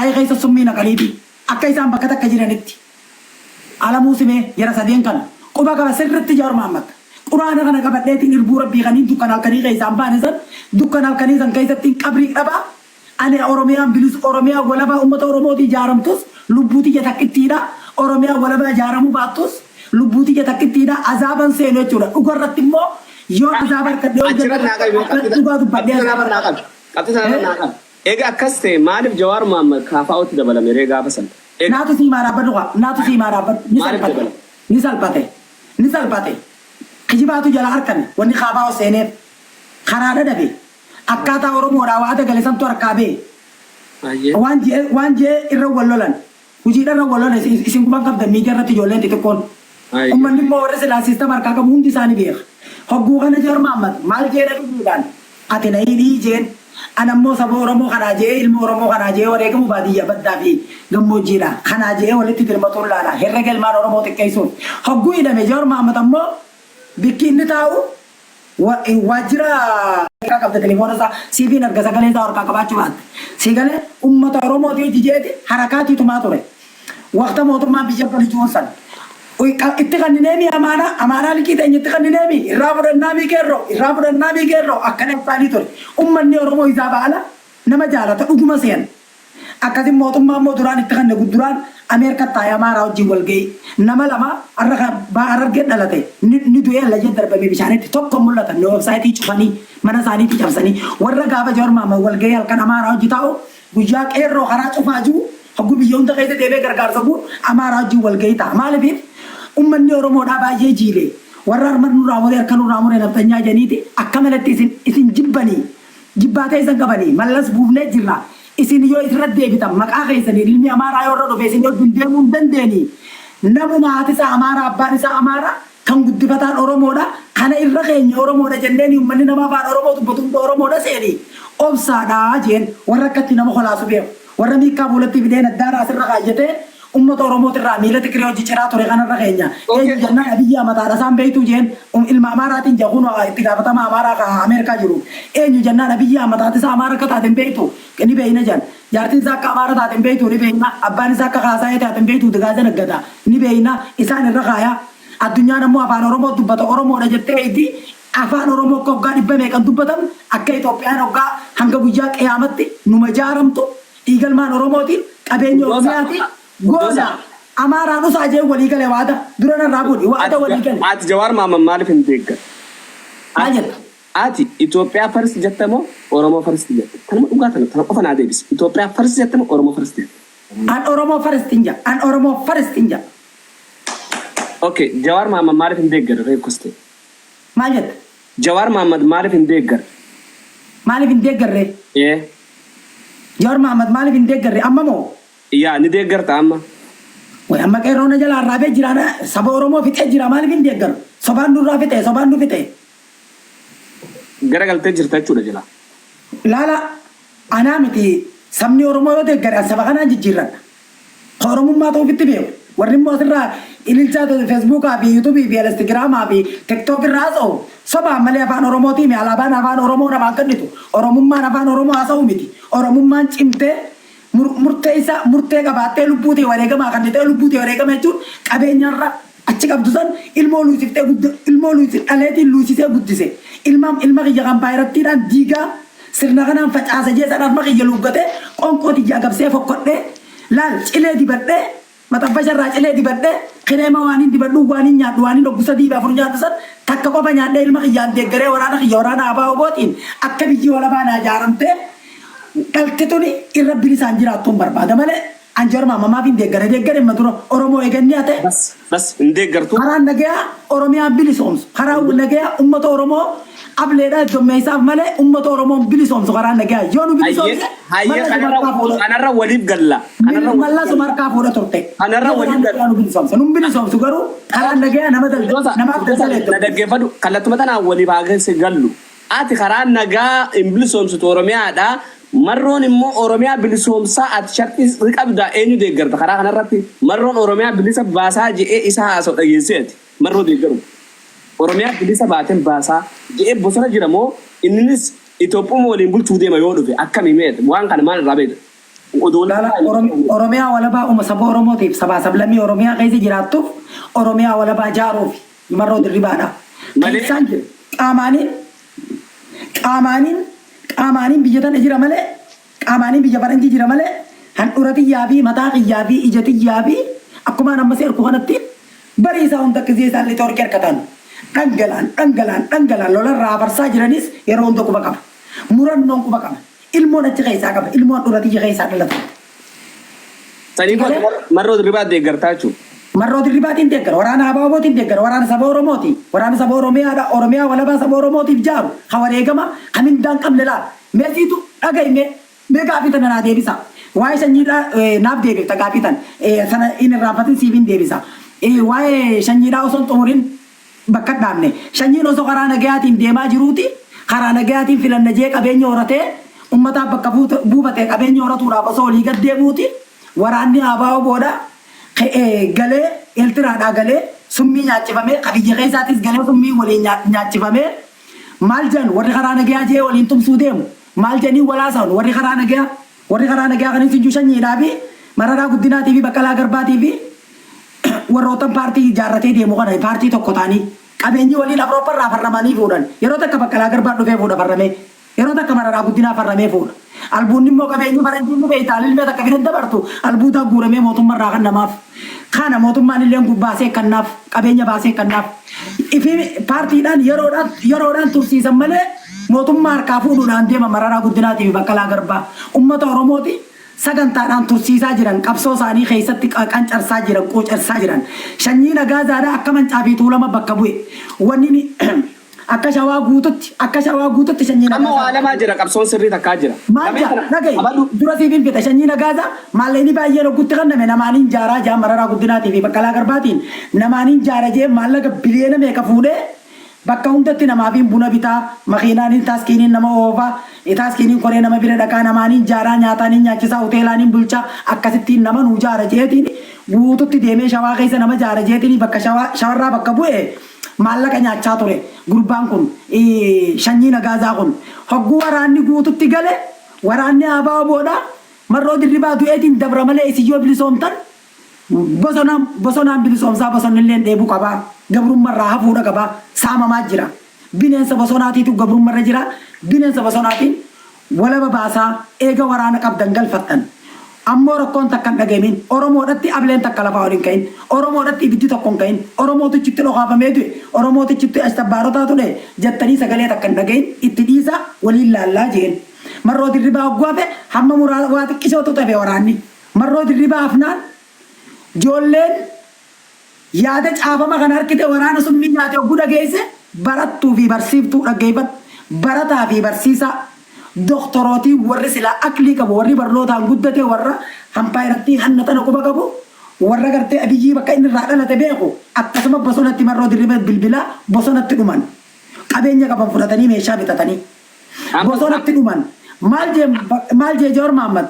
أي غيث السمين قريبي أكيسان بكتك كجيرانتي على موسمه يرى سدين كان قبا كبا سرت جار محمد قرآن كان كبا ديتين البو ربي غني دكان الكني غيثان بانسان دكان الكني زن غيثتين قبري أبا أنا أوروميا بلوس أوروميا ولا با أمة أورومودي جارمتوس لبوتي جتكتيرا أوروميا ولا با جارمو باتوس لبوتي جتكتيرا عذابا سينو تورا أقرأت مو يو عذابا كديو جتكتيرا إيجا كسته مالف جوار محمد خافاوت دبلا ميري غافسن ناتو سيما رابط ناتو سيما رابط نسال باتي خجباتو جلا هركن وني خافاو سينيف خراده دبي أكاتا أورومو راواتا غلسان توركابي وانجي إرولولان وجيدا رولولان اسم كمان كم دميجا رتي جولين تكون أمم نمو ورس الأسيستا مركاكا موندي ساني بيخ هجوغا نجار محمد مال جينا تقولان أتنا يدي جين أنا مو سبو أورومو خناجي إلمو أورومو خناجي وريكا مبادية بدافي غمو جيرا خناجي ولتي ترمطول لالا هرقل مان أورومو تكيسون هجو إذا مجار محمد أمو بكين نتاو wajira kakak telepon sa CV narga sagale sa or kakabachu bat sigale ummat oromo dio jijeti harakati tumatore waqta motorma bijab kali josan oi ittikan nemi amana likita ittikan nemi irabur nami kerro akane pani tore umman ni oromo izabala nama jala ta uguma sen akadi motorma moduran ittikan ne guduran Amerika taya mara jiwal gay nama lama arra ba arra get dalate ni duya la jedar ba mi bishane tok komulata no website chufani mana sani ti jamsani warra gaba jor mama wal gay al kana mara jitao gujak erro khara chufaju hagu bi yonda kayte debe gargar sabu amara jiwal gay ta malabi umman ni oromo da ba je jile warra man nuramu der kanu ramu ne tanya janiti akamalati isin jibbani jibbate isan gabani malas buvne jirra isin yo itradde bitam maka khaysani ilmi amara yorro do besin yo dundemu dandeni namu maatisa amara abbanisa amara kan guddibatan oromoda kana irra keenya oromoda jenneni ummanni nama baan oromo tubutum oromoda seeni obsada jen warra katti nama khalasu be warra mikka bulatti bidena dara asirra khayete ummat oromo tirra milati kriyo jichira tore kana ra keenya e janna abiya mata rasam beitu jen ilma amaratin jaguno itigabata ma amara ka amerika jiru e janna abiya mata tisa amara ka ta den beitu keni beina jan jartin zakka amara ta den beitu ni beina abban zakka khasaya ta den beitu daga jan gada ni beina isan ra khaya adunya namu afan oromo dubbata oromo da jette idi afan oromo ko ga dibbe me kan dubbatam akka ethiopian ogga hanga guyya qiyamatti numa jaramtu igalman oromotin qabenyo oromiyati goza amara no saje wali kale wada durana rabudi wada wali kale at jawar mama malif indegga ajat ati Ethiopia first jettamo oromo first jett tan ugata tan ofana debis Ethiopia first jettamo oromo first an oromo first inja okay jawar mama malif indegga re koste majat jawar mama malif indegga re jawar mama malif indegga re ammamo ya ni deggar ta amma way amma kay rona jala rabe jirana sabo oromo fite jira malif indegga sabandu fite garagal te jirta chuda jala lala anamiti samni oromo yote gara sabakana jijiran oromo ma to fite be warri mo sirra ililcha to Facebook abi YouTube bi Instagram abi TikTok razo saba male afan oromo ti me alaban afan oromo na bakanitu oromo ma afan oromo asau miti oromo man cimte murte qabate lubuti warega ma kanite lubuti warega mechu qabenyarra achi qabdusan ilmo luisifte aleti luisise guddise ilma qiya bayratti dan diga sirna kana facaasa je sadat ma qiya lugate qonkoti jagabse fokkodde lal cile dibadde mata basharra cile dibadde khirema wani dibaddu wani nyaadu wani logusa diba fur nyaadu san takka ko banyade ilma qiya degere warana aba obotin akka biji wala bana jaramte kaltetoni irabbi sanjira tum barbada male anjor mama bin degare maduro oromo egenni ate bas indeggartu haran nagaya oromia bilisoms haraw nagaya ummat oromo ableda domeisa male ummat oromo bilisoms haran nagaya yonu bilisoms hayya kanarra walib galla kanarra malla sumarka foda torte kanarra walib galla num bilisoms garu haran nagaya namadal nadagefadu kallatuma walib agase gallu ati haran naga imbilisoms to oromia da marron immo oromia bilisomsa at sharti riqabda enu de garta khara kana ratti marron oromia bilisa basa je isa aso dageset marro de garu oromia bilisa baten basa je bosara jiramo innis itopo mo le bultu de mayodo fe akami met wan kan mal rabe Lala Oromiyaa walabaa saba Oromootiif sabaa sablammii Oromiyaa keessa jiraattuuf Oromiyaa walabaa jaaruuf marroo dirribaadha. Malee- Isaan jiru qaamaaniin biyya tana jira malee qaamaaniin biyya faranjii jira malee handhuura xiyyaa fi mataa xiyyaa fi ija xiyyaa fi akkuma amma seerku kanatti barii isaa hunda akkasii isaan lixa horkee harkatan dhangalaan lolarraa afarsaa jiranis yeroo hunda quba qaba. Murannoon quba qaba. Ilmoon achi keessaa qaba. Ilmoon handhuura xiyya keessaa dhalata. Sanii marroo dirribaa deeggartaa jechuudha. Marroo dirribaatiin deeggara, waraana abaabootiin deeggara, waraana saba Oromooti, waraana saba Oromiyaadha, Oromiyaa walabaa saba Oromootiif jaaru, kan wareegama, kan hindaan qabne laala. Meesiitu dhaga'ime, mee gaafii tana naa deebisa. Waa'ee sanyiidhaa naaf deebifta gaafii tana. Sana inni irraanfatiin siif hin deebisa. Waa'ee sanyiidhaa osoo hin xumurin bakka hin dhaabne. Sanyiin osoo karaa nagayaatiin deemaa jiruuti, karaa nagayaatiin filannajee qabeenya horatee, uummataaf bakka buufatee qabeenya horatuudhaaf osoo olii gad deemuuti, waraanni abaaboo booda galee eltiraadhaa galee summii nyaachifamee qabiyya keessaatis galee summii waliin nyaachifamee maal jedhan warri karaa nagayaa jee waliin tumsuu deemu maal jedhanii walaasan warri karaa nagayaa kanis injuu sanyiidhaa fi mararaa guddinaatii fi baqqalaa garbaatii fi warroota paartii ijaarratee deemu kana paartii tokko ta'anii qabeenyi waliin Awuroopparraa farramanii fuudhan yeroo takka baqqalaa garbaa dhufee fuudha farramee yeroo takka mararaa guddinaa farramee fuudha. Albuun immoo qabeenyi faranjiin dhufee Itaalillee takka fidan dabartu albuutaa guuramee mootummaarraa kan namaaf kana mootummaan illee baasee kannaaf qabeenya baasee kannaaf ifi paartiidhaan yeroodhaan tursiisan malee mootummaa harkaa fuudhuudhaan deema mararaa guddinaatii fi baqqalaa garbaa uummata Oromooti sagantaadhaan tursiisaa jiran qabsoo isaanii keessatti qancarsaa jiran qocarsaa jiran sanyii nagaazaadhaa akka mancaa fi tuulama bakka bu'e wanni akka shawaa guututti sanyii Amma waa lamaa jira qabsoon sirrii takkaa jira. Maalja nagay dura siifin fita sanyii nagaaza maalleeni baay'ee gutti kanname namaaniin jaaraa jaa mararaa guddinaatii fi baqqalaa garbaatiin namaaniin jaara jee maallaqa biliyeena meeqa fuudhee bakka hundatti namaafiin buna bitaa makiinaaniin taaskiiniin nama oofaa taaskiiniin koree nama bira dhaqaa namaaniin jaaraa nyaataaniin nyaachisaa hoteelaaniin bulchaa akkasittiin nama nuu jaara jeetiin guututti deemee shawaa keessa nama jaara jeetiin bakka shawarraa bakka bu'e. Maallaqa nyaachaa ture gurbaan kun sanyii nagaazaa kun hogguu waraanni guututti gale waraanni abaaboodha marroo dirribaa du'eetiin dabra malee isiyyoo bilisoomtan bosonaan bilisoomsaa bosonnillee dheebuu qabaa gabrummarraa hafuudha qabaa saamamaa jira bineensa bosonaatiitu gabrummarra jira bineensa bosonaatiin walaba baasaa eega waraana qabdan galfattan. Ammoo rakkoon takka hin dhagamin Oromoodhatti ableen takka lafaa waliin ka'in Oromoodhatti ibiddi tokko hin ka'in Oromootichitti dhokaafamee du'e Oromootichitti astabaarotaa ture jettanii sagalee takka hin dhagahin itti dhiisa waliin laallaa jeen marroo dirribaa hoggaafe hamma muraa waa xiqqisootu tafe waraanni marroo dirribaa afnaan ijoolleen yaada caafama kan harkite waraana summii nyaate hogguu dhageesse barattuu fi barsiiftuu dhaggeeffatu barataa fi barsiisaa. Doktorooti warri silaa aklii qabu warri barnootaan guddate warra hampaayiratti hannatana quba qabu warra gartee abiyyii bakka inni irraa dhalate beeku akkasuma bosonatti marroo dirriba bilbilaa bosonatti dhuman qabeenya qaban fudhatanii meeshaa bitatanii bosonatti dhuman maal jee Joor Mahammad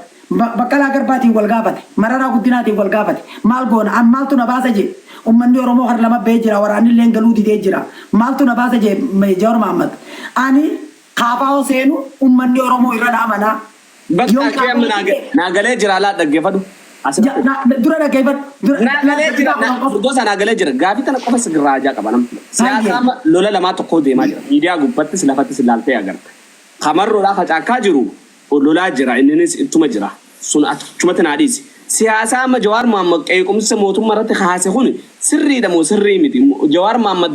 baqqalaa garbaatiin wal gaafate mararaa guddinaatiin wal gaafate maal goona maaltu na baasa jee ummanni Oromoo har lama bee jira waraanillee galuu didee jira maaltu na baasa jee Joor Mahammad ani Kaafaa seenu ummanni Oromoo irra dhaamanaa. Bakka kee amma naagalee jira laa dhaggeeffadhu. Dura dhaggeeffadhu. Naagalee jira furdoosa naagalee jira gaafii tana qofa sigirraajaa qaba namni. Siyaasa lola lamaa tokkoo deemaa jira. Miidiyaa gubbattis lafattis ilaaltee agarta. Kamarroodhaa facaakkaa jiru lolaa jira innis ittuma jira. Sun achumatti naa dhiisi. Siyaasa amma Jawaar Mohaammed qeequmsa mootummaa irratti kaase kun sirriidha moo sirrii miti. Jawaar Mohaammed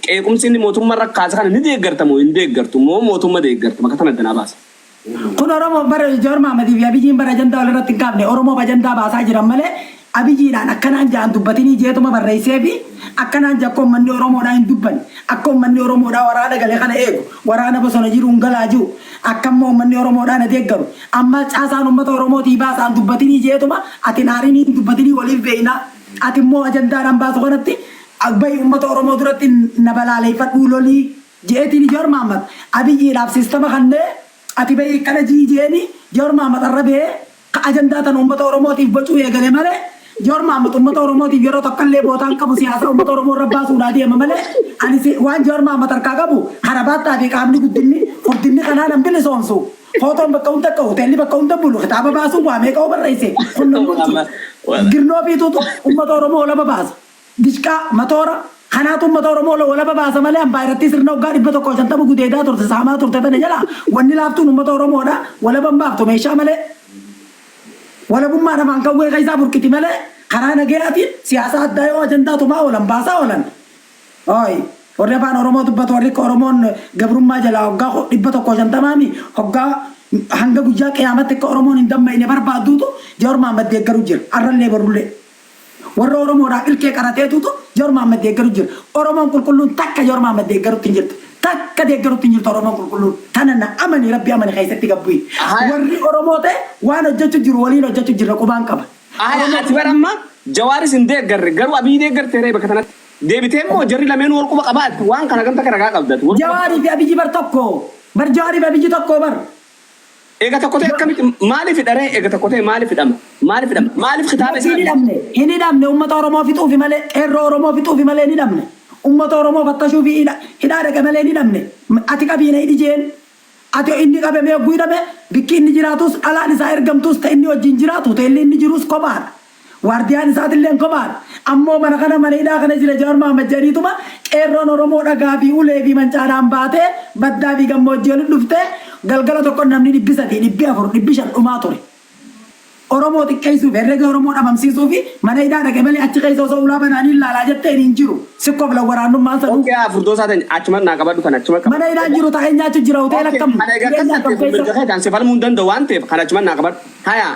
qeequmsi inni mootummaa irra kaase kana ni deeggarta moo hin deeggartu moo mootummaa deeggarta bakka tana danaa baasa. Kun Oromoo bara Jawaar Mohaammed fi Abiyyiin bara ajandaa walirratti hin kaafne Oromoo ajandaa baasaa jiran malee Abiyyiidhaan akkanaan jaan dubbatinii jeetuma barreessee fi akkanaan jakko ummanni Oromoodhaa hin dubban akka ummanni Oromoodhaa waraana galee kana eegu waraana bosona jiru hin galaa jiru akkammoo ummanni Oromoodhaa na deeggaru amma caasaan ummata Oromootii baasaan dubbatinii jeetuma ati naarinii dubbatinii waliif beeyna ati immoo ajandaadhaan baasu kanatti bayi ummata Oromoo duratti na balaaleeffadhuu lolii jeetiin Jawaar Mohaammed Abiyyiidhaaf sistama kannee ati bayi kana jiijeeni Jawaar Mohaammed arrabee ka ajandaa tan ummata Oromootiif bocuu eegale malee Jawaar Mohaammed ummata Oromootiif yeroo tokkollee bootaan qabu siyaasa ummata Oromoo irra baasuudhaa deema malee ani waan Jawaar Mohaammed harkaa qabu harabaattaa fi qaamni guddinni furdinni kanaan hin bilisoomsu Fotoon bakka hunda qabu hoteelli bakka hunda bulu kitaaba baasuu waa meeqa barreesse kun namni girnoo biituutu uummata Oromoo lama baasa. Dishqaa matoora kanaatu uummata Oromoo lama baasa malee hambaa irratti sirna waggaa 150 gudeedaa turte saamaa turte tana jala wanni laaftuun uummata Oromoodha wala bambaaftu meeshaa malee wala bummaa namaan kan weeqa isaa burkiti malee karaa nagayaatiin siyaasa addaa yoo ajandaa tumaa oolan baasaa oolan. Ooyi warri afaan Oromoo dubbatu warri Oromoon gabrummaa jalaa waggaa 150 hoggaa hanga guyyaa qiyaamatti akka Oromoon hin dammayne barbaaduutu Jawaar Mohaammed deeggaru jira arrallee barullee. Warra Oromoodhaa ilkee qarateetutu Jawaar Mohaammed deeggaru jira. Oromoon qulqulluun takka Jawaar Mohaammed deeggarutti hin jirtu. Takka deeggarutti hin jirtu Oromoon qulqulluun. Tanana amanii rabbi amanii keessatti gabbuyi. Warri Oromoo ta'e waan hojjechuu jiru waliin hojjechuu jirra qubaan qaba. Ati baramma Jawaaris hin deeggarre garuu Abiy deeggartee bakka kanatti. Deebitee immoo jarri lameen wal quba qabaatti waan kana ganta ragaa qabdatu. Jawaarii fi Abiyyi bar tokko. Bar Jawaarii fi Abiyyi tokko bar. Ega tokko ta'e akkamitti maaliif hidharee ega tokko ta'e maaliif hidhama? Maaliif kitaaba isaa? Hin hidhamne uummata Oromoo fixuufi malee qeerroo Oromoo fixuufi malee hin hidhamne. Uummata Oromoo fattashuu fi hidhaa dhaqe malee hin hidhamne. Ati qabiina hidhi jeen. Ati inni qabamee oguu hidhame bikki inni jiraatus dhalaan isaa ergamtus ta'e inni wajjin jiraatu ta'e inni jirus kophaadha. Waardiyaan isaatillee kophaadha. Ammoo mana kana mana hidhaa kana jira Jawaar Mohaammed jedhiituma qeerroon Oromoo dhagaa fi ulee fi mancaadhaan baatee baddaa fi gammoojjii walitti dhuftee galgala tokko namni 400 400 500 dhumaa ture. Oromoo xiqqeessuuf herrega Oromoo dhabamsiisuu fi mana hidhaa dhaqe malee achi keessa osoo ulaa banaanii ilaalaa jettee hin jiru. Sikkoof la waraanummaan sana. Onkee afurdoo isaatan achuma naa qabadhu kan achuma qabadhu. Mana hidhaa jiru taa'ee nyaachu jira hoteela akkam. Mana egaa akkasatti mirga kee taansi falmuu hin danda'u waan ta'eef kan achuma naa qabadhu. Haya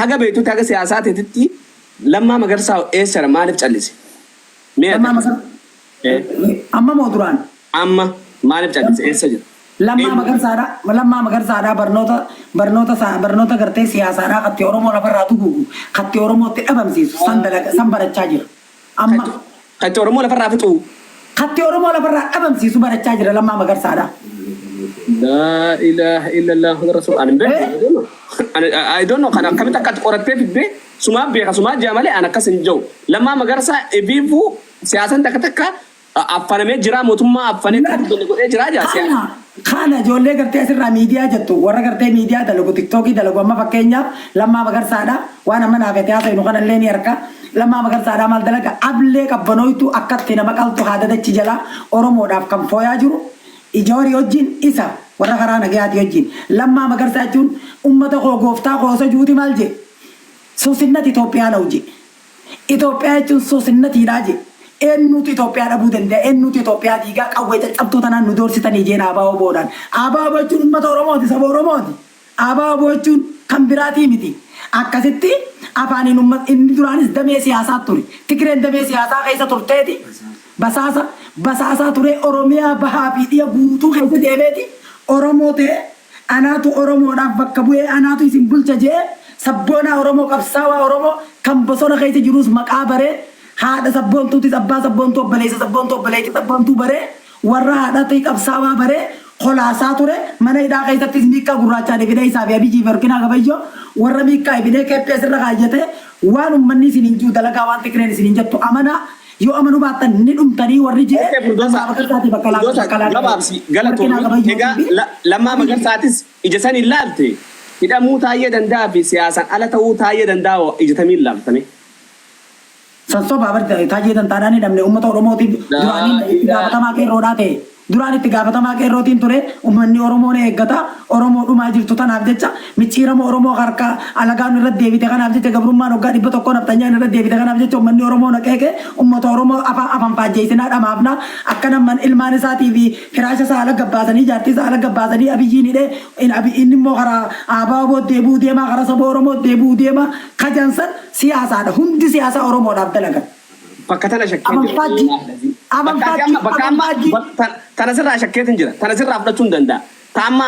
haga beektutti haga siyaasaa ta'etti Lammaa Magarsaa eessara maaliif callise? Lammaa Magarsaa. Amma moo duraan? Amma maaliif callise eessa jira? Lammaa Magarsaadhaa barnoota gartee siyaasaadhaa katti Oromoo lafarraa tuguugu katti Oromootti dhabamsiisu san barachaa jira. Amma katti Oromoo lafarraa fixu. Katti Oromoo lafarraa dhabamsiisu barachaa jira Lammaa Magarsaadhaa. La ilaha illallah rasul I don't know kan akkamitti akka qorattee fidde suma beeka suma jaamale an akkas hin jiru. Lammaa Magarsaa ebiifu siyaasan takka affanamee jira mootummaa affanee godhee jira siyaasa. Kana ijoollee gartee asirraa miidiyaa jettu warra gartee miidiyaa dalagu tiktookii dalagu amma fakkeenyaaf Lammaa Magarsaadhaa waan amma naafete haasa'inu kanallee ni harka. Lammaa Magarsaadhaa maal dalaga ablee qabbanooytu akkatti nama qaltu haadadachi jala Oromoodhaaf kan fooyaa jiru. Ijoorii wajjin isa warra karaa nagayaati wajjin Lammaa Magarsaa jechuun uummata koo gooftaa koosa juuti maal je sosinnati Itoophiyaa na hojii Itoophiyaa jechuun sosinnatiidhaa je eenyuutu Itoophiyaa dhabuu danda'a eenyuutu Itoophiyaa dhiigaa qawwee caccabtuu tanaan nu doorsitanii jeen ABO boodaan ABO jechuun uummata Oromooti saba Oromooti ABO jechuun kan biraatii miti akkasitti afaaniin inni duraanis damee siyaasaa ture Tigreen damee siyaasaa keessa turteeti Basaasa ture Oromiyaa bahaa fi dhiya guutuu keessa deemeeti Oromoo ta'e anaatu Oromoodhaaf bakka bu'ee anaatu isin bulcha jee sabboonaa Oromoo qabsaawaa Oromoo kan bosona keessa jirus maqaa baree haadha sabboontuutis abbaa sabboontuu obboleessa sabboontuu obboleetti sabboontuu baree warra haadha ta'e qabsaawaa baree kolaasaa ture mana hidhaa keessattis miikaa gurraachaa deebinee isaa fi Abiyyi Barkinaa Gabayyoo warra miikaa ibinee keppee asirra kaayyate waan uummanni isin hin jiru dalagaa waan Tigreen isin hin jettu amanaa. Yo amanu baatan ni dhumtanii warri jee gabaabsi galatoomii egaa Lammaa Magarsaatis ija san hin laalte hidhamuu taa'ee danda'a fi siyaasaan ala ta'uu taa'ee danda'a ija tamiin laaltame. Sansoo baabarta taa'ee dandaadhaan hidhamne uummata Oromootiin duraanii gaafatamaa qeerroodhaa ta'e duraan itti gaafatamaa qeerrootiin ture uummanni Oromoo ni eeggata Oromoo dhumaa jirtu tanaaf jecha micciirama Oromoo harka alagaan irratti deebite kanaaf jecha gabrummaan waggaa 100 naftanyaa irratti deebite kanaaf jecha uummanni Oromoo naqeeke uummata Oromoo afaan faajjeessinaa dhamaafna akka namman ilmaan isaatii fi firaasha isaa ala gabbaasanii jaartii isaa ala gabbaasanii Abiyyiin hidhee inni immoo karaa ABO deebuu deemaa karaa saba Oromoo deebuu deema kajansan siyaasaadha hundi siyaasa Oromoodhaaf dalagan. Bakka tana shakkee tana sirraa shakkeetiin jira tana sirraa fudhachuu hin danda'a taamma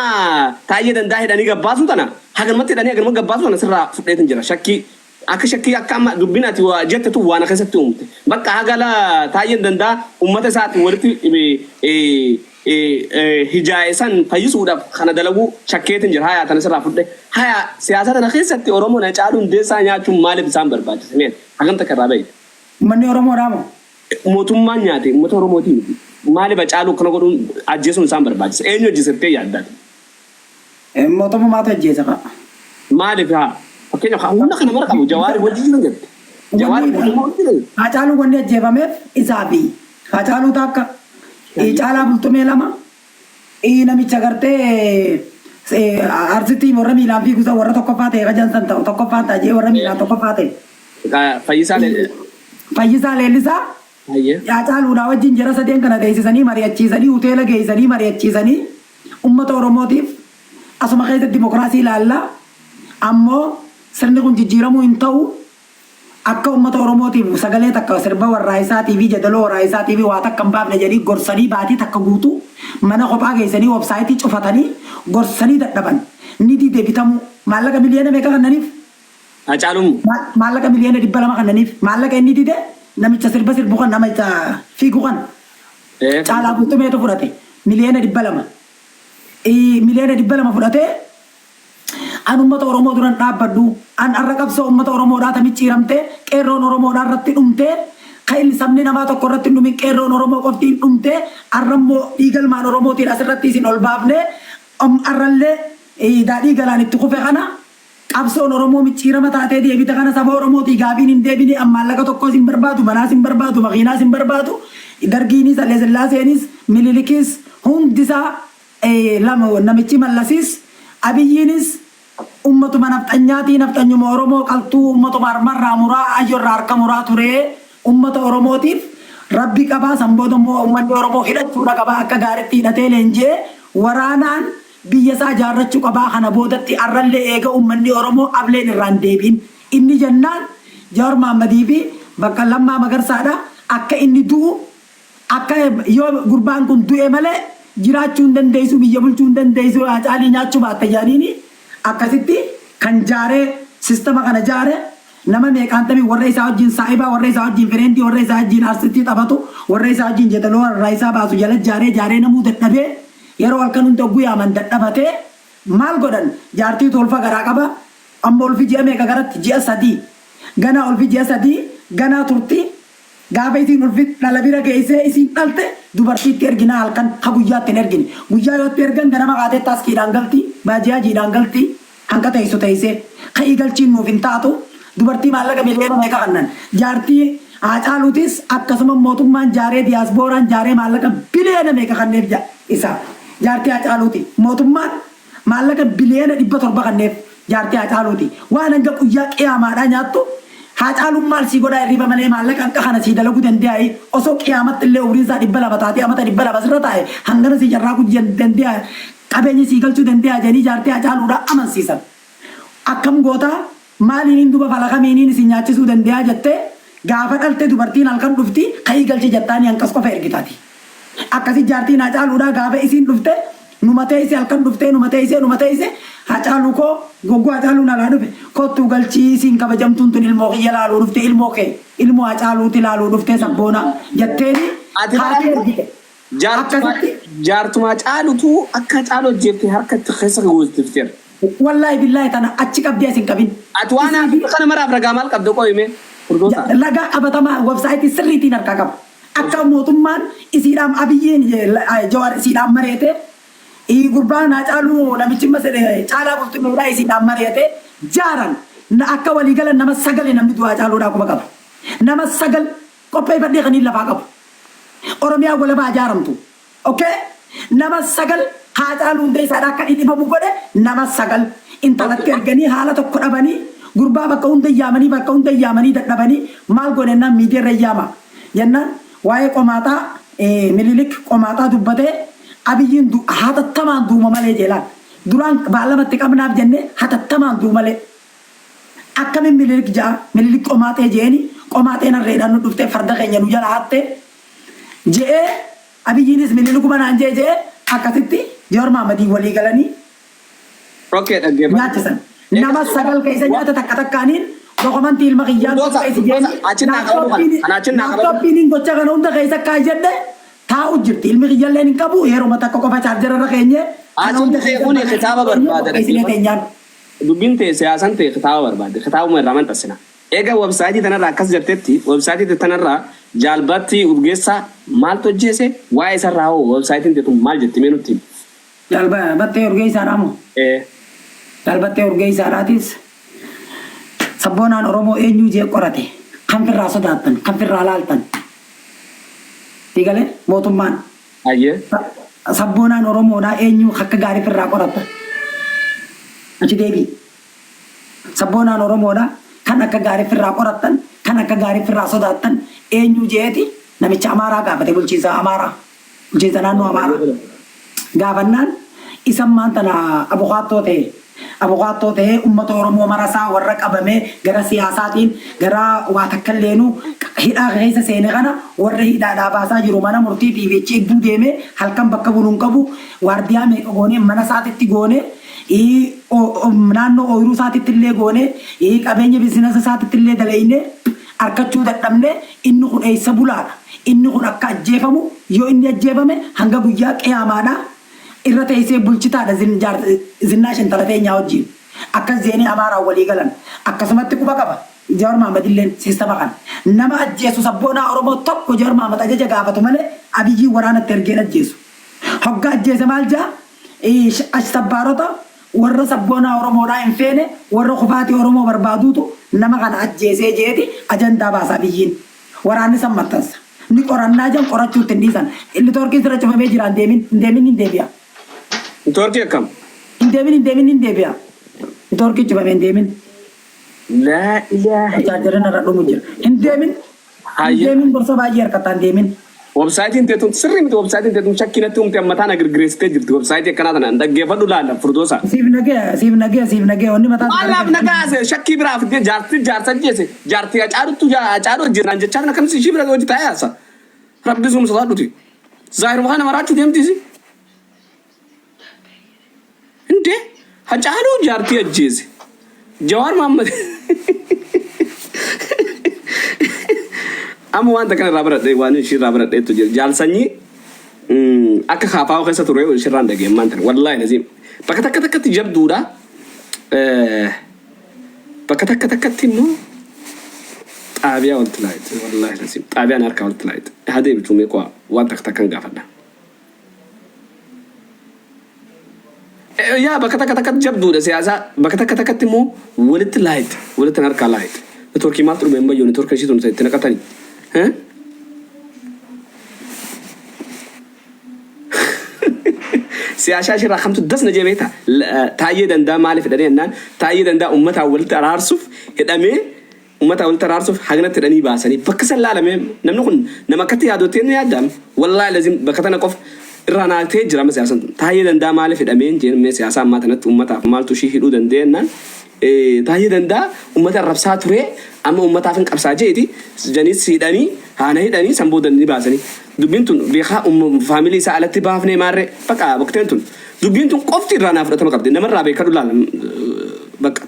taa'ee danda'a hidhanii gabbaasu tana hagalmatti hidhanii hagalma gabbaasu tana sirraa fudheetiin jira shakkii akka amma dubbinati jettetu waan keessatti uumte bakka hagala taa'ee danda'a uummata isaatti walitti hijaa'isan fayyisuudhaaf kana dalaguu shakkeetiin jira haya tana sirraa fudhe haya siyaasa tana keessatti Oromoo na caalu hundeessaa nyaachuun maaliif isaan barbaachise hagamta karraa bahe. Uummanni Oromoodhaa moo? Mootummaan nyaate uummata Oromootiin maaliif caalu kana godhuun ajjeesuun isaan barbaachisa eenyu hojjesettee yaaddaati. mootummaa maatu ajjeesa fa'a. Maaliif haa? Fakkeenyaaf hunda kana mara qabu jawaari wajji jiran jirti. Jawaari mootummaa wajji jiran. Haacaaluu wanni ajjeefameef isaa fi Haacaaluu takka caalaa bultumee lama namicha gartee arsitii warra miilaan fiigusa warra tokkoffaa ta'e qajansan ta'u tokkoffaa ta'e warra miilaan tokkoffaa ta'e. Fayyisaa Leellisaa. Haacaaluudhaa wajjin jara sadeen kana teessisanii mari'achiisanii hoteela geessanii mari'achiisanii uummata Oromootiif asuma keessatti dimokiraasii ilaallaa ammoo sirni kun jijjiiramuu hin ta'u akka uummata Oromootiif sagalee takka sirba warraa isaatii fi jadaloo warraa isaatii fi waa takka hin baafne jedhanii gorsanii baatii takka guutuu mana kophaa geessanii websaayitii cufatanii gorsanii dadhaban ni didee bitamu maallaqa miliyoona meeqa kannaniif. Haacaaluun. Maallaqa miliyoona 200 kannaniif maallaqa inni didee namicha sirba sirbu kan namicha fiigu kan caalaa bultumeetu fudhate miliyoona 200. Miliyoona 200 fudhatee an uummata Oromoo duran dhaabbadhu an arra qabsoo uummata Oromoodhaa tamicciiramtee qeerroon Oromoodhaa irratti dhumtee kan sabni namaa tokko irratti dhumin qeerroon Oromoo qoftiin dhumtee arrammoo dhiigalmaan Oromootiin asirratti isin ol baafnee arrallee daadhii galaan itti kufe kana qabsoon Oromoo micciirama taatee deebite kana saba Oromootii gaabiin hin deebine maallaqa tokko isin barbaadu manaas hin barbaadu makiinaas hin barbaadu dargiinis Haile Sillaaseenis Minilikis hundisaa lama namichi Mallasiis Abiyyiinis ummatuma nafxanyaatii nafxanyuma Oromoo qaltuu ummatuma harmarraa muraa ayyorraa harka muraa turee ummata Oromootiif rabbi qabaa sanboota immoo ummanni Oromoo hidhachuudha qabaa akka gaariitti hidhatee leenjee waraanaan biyya isaa ijaarrachuu qabaa kana boodatti arrallee eega ummanni Oromoo ableen irraan deebiin inni jennaan Jawaar Mohammadii fi bakka Lammaa Magarsaadha akka inni du'u akka yoo gurbaan kun du'e malee jiraachuu hin dandeessu biyya bulchuu hin dandeessu Haacaalii nyaachuu baatte jaaniini akkasitti kan jaaree sistema kana jaaree nama meeqaan tabii warra isaa wajjin saa'ibaa warra isaa wajjin fireendii warra isaa wajjin arsitii taphatu warra isaa wajjin jetaloo warra isaa baasu jala jaaree namuu dadhabee yeroo halkan hunda guyyaa dadhabatee maal godhan jaartii tolfa garaa qaba amma olfi ji'a meeqa garatti ji'a 3 ganaa olfi ji'a 3 ganaa turtii gaafa isiin ulfi dhala bira geessee isiin dhalte dubartiitti erginaa halkan ha guyyaatti hin ergine guyyaa yootti ergan ganama qaatee taaskiidhaan galti baajiyaa jiidhaan galti hanqa teessu teessee ka'ii galchiin nuuf hin taatu dubartii maallaqa miliyoona meeqa kannan jaartii Haacaaluutis akkasuma mootummaan jaaree diyaaspooraan jaaree maallaqa biliyoona meeqa kanneef isa jaartii Haacaaluuti mootummaan maallaqa biliyoona 700 kanneef jaartii Haacaaluuti waan hanga guyyaa qiyaamaadhaa nyaattu Haacaaluun maal si godhaa hirriba malee maallaqa hanqa kana si dalaguu dandee'e osoo qiyaamatti illee umriin isaa 200 taatee amata 200 sirra taa'e hangana si jarraaquu dandee'a qabeenya si galchuu dandee'a jedhanii jaartii Haacaaluudhaa amansiisan akkam gootaa maaliin duba falakamiiniin isin nyaachisuu dandee'a jettee gaafa dhalte dubartiin halkan dhufti ka'ii galchi jettaanii hanqas qofa ergitaati akkasi jaartiin Haacaaluudhaa gaafa isiin dhufte numatee isi halkan dhuftee numatee ise Haacaaluu koo goggoo Haacaaluun alaa dhufe kottuu galchii isiin kabajamtuun tun ilmoo kiyya laaluu dhufte ilmoo kee ilmoo Haacaaluuti laaluu dhufte sabboona jetteeni haati ergite. Jaartuma Haacaaluutu akka Haacaaluu hojjette harkatti keessa goosifteera. Wallahi billahi tana achi qabdee asin qabin. Ati waan kana maraaf ragaa maal qabda qo'ime? Ragaa qabatamaa websaayitii sirriitiin harkaa qaba. Akka mootummaan isiidhaan Abiyyiin Jawaar isiidhaan mareete gurbaan Haacaaluu namichi caalaa bultumeedhaa isiidhaan mareete jaaran akka waliigala nama 9 namni du'a Haacaaluudhaa quba qaba. Nama 9 qopheeffadhee kan lafaa qabu. Oromiyaa walabaa ijaaramtu. Okay? Nama 9 Haacaaluu hundee isaadhaa akka dhidhibamu godhe nama 9 intalatti erganii haala tokko dhabanii gurbaa bakka hunda yaamanii dadhabanii maal godhennaan miidiyaarra yaama jennaan waa'ee qomaataa Minilik qomaataa dubbatee Abiyyiin hatattamaan duuma malee jeelaan duraan baalamatti qabnaaf jennee hatattamaan duuma malee akkamiin Minilik qomaatee jeeni qomaateen harreedhaan nu dhuftee farda keenya nu jala haattee je'ee Abiyyiinis Minilikuma naan je'ee akkasitti Jawaar Mohammadii walii galanii nyaachisan nama 9 keessa nyaata takka takkaaniin dokumentii ilma kiyyaan laaptooppiin gocha kana hunda keessa akka jedhe taa'u jirti ilmi kiyyalleen hin qabu yeroo takka qofa chaarjararra keenye kun kitaaba barbaada dubbiin ta'e siyaasan ta'e kitaaba barbaade kitaabuma irraa manxasina eega websaayitii tanarraa akkas jirtetti websaayitii tanarraa jaalbatti urgeessaa maaltu hojjeese waa'ee isarraa hoo websaayitiin teetu maal jetti mee nutti jaalbattee urgeessaadhaa moo Dalbattee urgee isaadhaatis sabboonaan Oromoo eenyu jee qorate kan firraa sodaattan kan firraa laaltan. Digalee mootummaan. Ayyee. Sabboonaan Oromoodhaa eenyu akka gaarii firraa qoratta. Achi deebii. Sabboonaan Oromoodhaa kan akka gaarii firraa qorattan kan akka gaarii firraa sodaattan eenyu jeeti namicha Amaaraa gaafate bulchiinsa Amaaraa. Bulchiinsa naannoo Amaaraa. Gaafannaan isan maantana abukaattoo ta'ee uummata Oromoo marasaa warra qabamee gara siyaasaatiin gara waa takka illeenuu hidhaa keessa seene kana warra hidhaadhaa baasaa jiru mana murtiitiif jechi iddoo deemee halkan bakka buluun qabu waardiyaa meeqa goonee mana isaatitti goonee naannoo ooyiruu isaatitti illee goonee qabeenya biizinasa isaatitti illee dalaynee harkachuu dadhabnee inni kun eessa bulaadha. Inni kun akka ajjeefamu yoo inni ajjeefame hanga guyyaa qiyaamaadhaa irra teessee bulchitaadha zinnaash intala teenyaa wajjin akkas zeenee Amaaraa walii galan akkasumatti quba qaba Jawaar Mohaammed illee siistama kana nama ajjeesu sabboonaa Oromoo tokko Jawaar Mohaammed ajaja gaafatu malee Abiyyiin waraanatti ergeen ajjeesu hogga ajjeese maal jaa sabbaarota warra sabboonaa Oromoodhaa hin feene warra kufaatii Oromoo barbaaduutu nama kana ajjeesee jeeti ajandaa baasa Abiyyiin waraanni san maxxansa ni qorannaa jan qorachuutti hin dhiisan inni toorkiin sirra cufamee jira hin deebi'a. Turkey kam? In deebi'a. Turkey cufamee hin deemin. La ilaha. Jaajaran irra dhumu jira. Hin deemin gorsa baay'ee harkataan deemin. Websaayitiin teetum sirrii miti websaayitiin teetum shakkiinatti humti ammataan agirgireessitee jirti websaayitii akkanaa tanaan dhaggeeffadhu laalla furdoosa. Siif nagee wanni mataa. Wallaaf nagaase shakkii biraa fidee jaarsa jeese jaartii acaarutu acaaruu jiraan jechaan akkamis ishii bira hojii taa'ee haasa. Rabbi sumsa saadhuti. Zaahir waan amaraachuu deemtisi. Inde acaaluu jaartii ajjeese. Jawaar Mohaammed. Amma waan takkan irraa baradhee waan ishii irraa baradheetu jira. Jaalsanyii akka kaafaa keessa ture ishii irraan dhageemmaan ture. Wallaahi naziim. Bakka takka takkatti jabduudha. Bakka takka takkatti immoo xaabiyaa walitti laayite. Wallaahi naziim. Xaabiyaan harkaa walitti laayite. Haa deebitu meeqaa waan takka takkan gaafadha. Yaa bakka takka takkatti jabduudha siyaasaa. Bakka takka takkatti immoo walitti laayite. Walitti harkaa laayite. Neetwoorkii maal ture beemma yoo neetwoorkii ishii tun itti naqatanii. Siyaasa shirraa kamtu dasna jebeeta taayee dandaa maaliif hidhanii jennaan taayee dandaa uummataa walitti araarsuuf hidhamee uummataa walitti araarsuuf hagnatti hidhanii baasanii bakka san laalamee namni kun nama akkatti yaadottee ni yaaddaam wallaahi lazim bakka tana qof irraa naatee jira siyaasan taayee dandaa maaliif hidhamee jennee siyaasa ammaa tanatti uummataaf maaltu ishii hidhuu dandeenyaan taayee dandaa uummata rabsaa ture amma uummataaf hin qabsaa jeeti janis hidhanii haana hidhanii sanboodan ni baasanii dubbiin tun beekaa faamilii isaa alatti baafnee maarree bakka bakteen tun dubbiin tun qofti irraa naa fudhatama qabdi namarraa beekadhu laala bakka